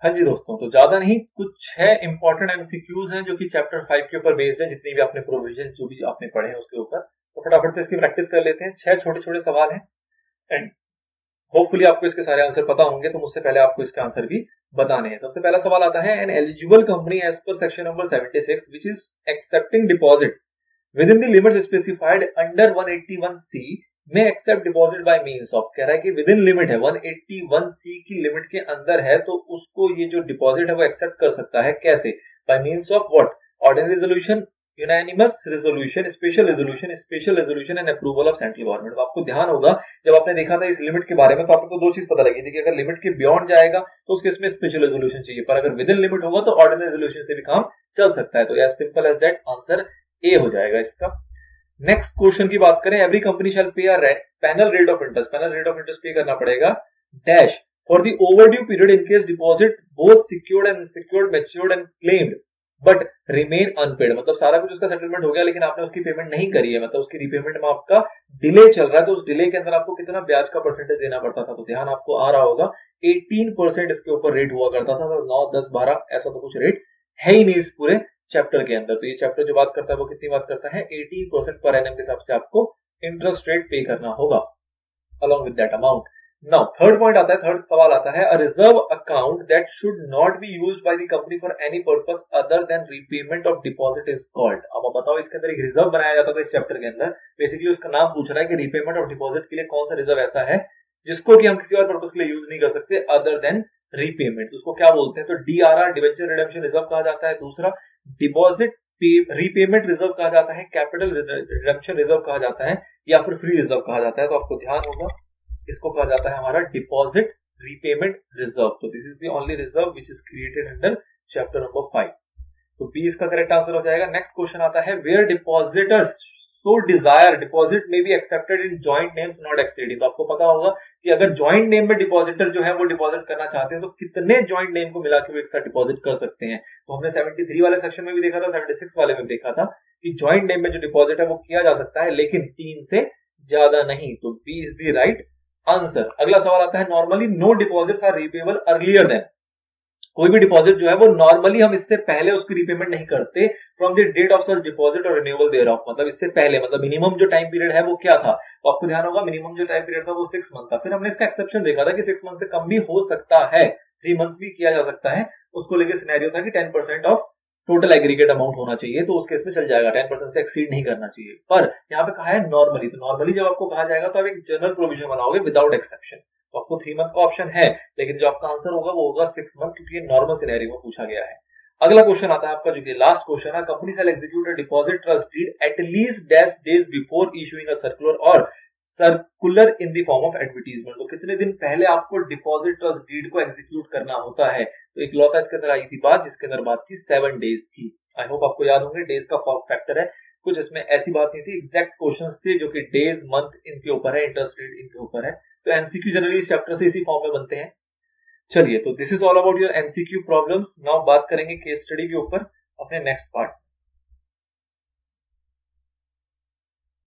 हाँ जी दोस्तों, तो ज्यादा नहीं, कुछ 6 इंपॉर्टेंट एमसीक्यूज हैं जो कि चैप्टर 5 के ऊपर बेस्ड है। जितनी भी आपने प्रोविजन जो भी आपने पढ़े हैं उसके ऊपर, तो फटाफट से इसकी प्रैक्टिस कर लेते हैं। 6 छोटे छोटे सवाल हैं एंड होपफुली आपको इसके सारे आंसर पता होंगे, तो मुझसे पहले आपको इसके आंसर भी बताने हैं। सबसे पहला सवाल आता है, an eligible company as per section number 76 which is accepting deposit within the limits specified under 181C में accept deposit by means of, कह रहा है कि विद इन लिमिट है, 181C की लिमिट के अंदर है, तो उसको ये जो डिपॉजिट है वो एक्सेप्ट कर सकता है। कैसे? Bye means of what? Ordinary resolution, unanimous resolution, special resolution and approval of central government. तो आपको ध्यान होगा जब आपने देखा था इस लिमिट के बारे में, तो आपको दो चीज पता लगी थी कि अगर लिमिट के बियॉन्ड जाएगा तो उसके इसमें स्पेशल रेजोल्यूशन चाहिए, पर अगर विद इन लिमिट होगा तो ऑर्डिनरी रेजोल्यूशन से भी काम चल सकता है। तो as simple as that, answer A हो जाएगा इसका। नेक्स्ट क्वेश्चन की बात करें, every company shall pay a penal rate of interest, penal rate of interest pay करना पड़ेगा dash for the overdue period in case deposit both secured and secured matured and claimed but remain unpaid. मतलब सारा कुछ उसका settlement हो गया लेकिन आपने उसकी पेमेंट नहीं करी है, मतलब उसकी रीपेमेंट में आपका डिले चल रहा है, तो उस डिले के अंदर आपको कितना ब्याज का परसेंटेज देना पड़ता था। तो ध्यान आपको आ रहा होगा 18% इसके ऊपर रेट हुआ करता था, तो 9, 10, 12 ऐसा तो कुछ रेट है ही नहीं इस पूरे चैप्टर के अंदर। तो ये चैप्टर जो बात करता है वो कितनी बात करता है? 18% पर एनम के हिसाब से आपको इंटरेस्ट रेट पे करना होगा along with that amount. Now third point आता है, थर्ड सवाल आता है, a reserve account that should not be used by the company for any purpose other than repayment of deposit is called. अब आप बताओ, इसके अंदर एक रिजर्व बनाया जाता था इस चैप्टर के अंदर, बेसिकली उसका नाम पूछ रहा है कि रीपेमेंट ऑफ डिपॉजिट के लिए कौन सा रिजर्व ऐसा है जिसको कि हम किसी और पर्पस के लिए यूज नहीं कर सकते अदर देन रीपेमेंट। उसको क्या बोलते हैं? तो डीआरआर, डिवेंचर रिडेम्पशन रिजर्व कहा जाता है। दूसरा डिपॉजिट रीपेमेंट रिजर्व कहा जाता है, कैपिटल रिडम्पशन रिजर्व कहा जाता है, या फिर फ्री रिजर्व कहा जाता है। तो आपको ध्यान होगा इसको कहा जाता है हमारा डिपॉजिट रीपेमेंट रिजर्व। तो this is the only reserve which is created under chapter number 5। तो बी इसका करेक्ट आंसर हो जाएगा। नेक्स्ट क्वेश्चन आता है, where depositors so desire deposit may be accepted in joint names not exceeding. तो आपको पता होगा कि अगर जॉइंट नेम में डिपॉजिटर जो है वो डिपॉजिट करना चाहते हैं तो कितने जॉइंट नेम को मिला के वो एक साथ डिपॉजिट कर सकते हैं। तो हमने 73 वाले सेक्शन में भी देखा था, 76 वाले में देखा था कि जॉइंट नेम में जो डिपॉजिट है वो किया जा सकता है लेकिन 3 से ज्यादा नहीं। तो B is the right answer. अगला सवाल आता है, normally no deposits are repayable earlier than. कोई भी डिपॉजिट जो है वो नॉर्मली हम इससे पहले उसकी रीपेमेंट नहीं करते from the date of such deposit और रिन्यूअल देयर ऑफ। मतलब इससे पहले, मतलब मिनिमम जो टाइम पीरियड है वो क्या था? तो आपको ध्यान होगा मिनिमम जो टाइम पीरियड था वो 6 मंथ था। फिर हमने इसका एक्सेप्शन देखा था कि 6 मंथ से कम भी हो सकता है, 3 मंथ्स भी किया जा सकता है। उसको लेकर सिनेरियो था कि 10% ऑफ टोटल एग्रीगेट अमाउंट होना चाहिए, तो उस केस में चल जाएगा, 10% से एक्सीड नहीं करना चाहिए। पर यहाँ पे कहा है नॉर्मली, तो नॉर्मली जब आपको कहा जाएगा तो आप एक जनरल प्रोविजन बनाओगे विदाउट एक्सेप्शन। तो आपको 3 मंथ का ऑप्शन है, लेकिन जो आपका आंसर होगा वो होगा 6 मंथ, क्योंकि ये नॉर्मल सिनेरियो में पूछा गया है। अगला क्वेश्चन आता है आपका जो कि लास्ट क्वेश्चन है, company shall execute a deposit trust deed at least dash days before issuing a circular or circular in the form of advertisement. तो कितने दिन पहले आपको डिपॉजिट ट्रस्ट डीड को एग्जीक्यूट करना होता है? तो एक लॉ था इसके अंदर आई थी बात, जिसके अंदर बात थी 7 डेज की। आई होप आपको याद होंगे, डेज का फैक्टर है कुछ, इसमें ऐसी बात नहीं थी, एग्जैक्ट क्वेश्चंस थे जो कि डेज, मंथ इनके ऊपर है, इंटरेस्ट रेट इनके ऊपर है। तो एमसीक्यू जनरली इस चैप्टर से इसी फॉर्म में बनते हैं। चलिए, तो this is all about your MCQ problems. Now बात करेंगे केस स्टडी के ऊपर अपने नेक्स्ट पार्ट।